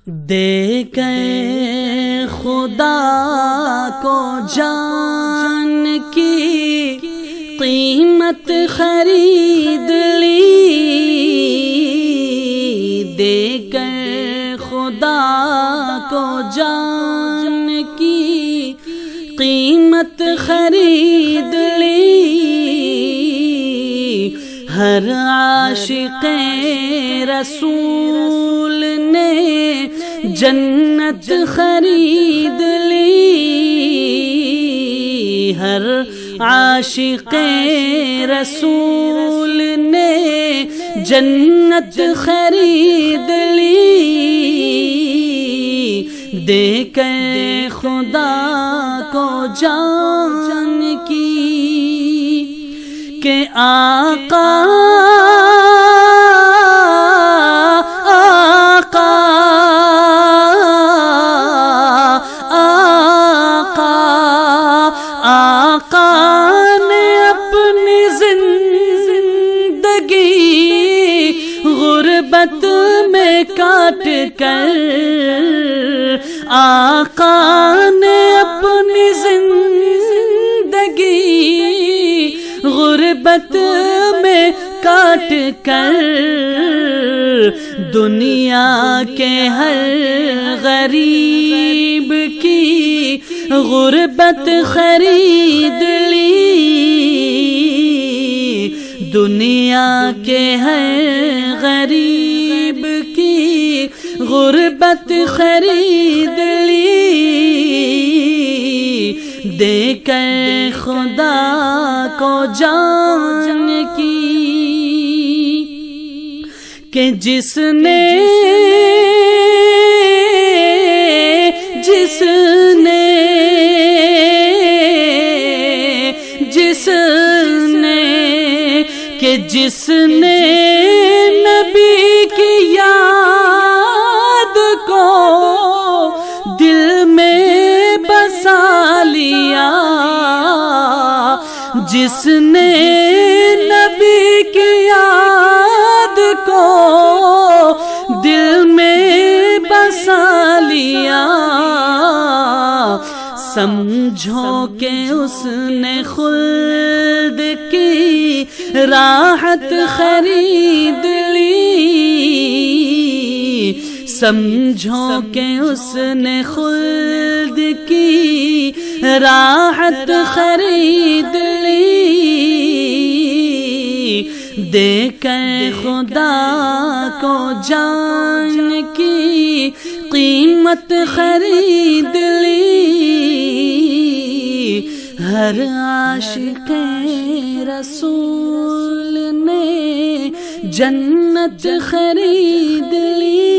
دے کر خدا کو جان کی قیمت خرید لی، دے کر خدا کو جان کی قیمت خرید لی، ہر عاشق رسول نے جنت خرید لی، ہر عاشق رسول نے جنت خرید لی، دے کر خدا کو جان کی کہ آقا غربت میں کاٹ کر، آقا نے اپنی زندگی غربت میں کاٹ کر، دنیا کے ہر غریب کی غربت خرید لی، دنیا کے ہر غریب کی غربت خرید لی، دے کر خدا کو جان کی کہ جس نے نبی کی یاد کو دل میں بسا لیا، جس نے نبی کی یاد کو دل میں بسا لیا، سمجھو کہ اس نے خلد کی راحت خرید لی، سمجھو کہ اس نے خلد کی راحت خرید لی، دے کر خدا کو جان کی قیمت خرید لی، ہر عاشق رسول نے جنت خرید لی۔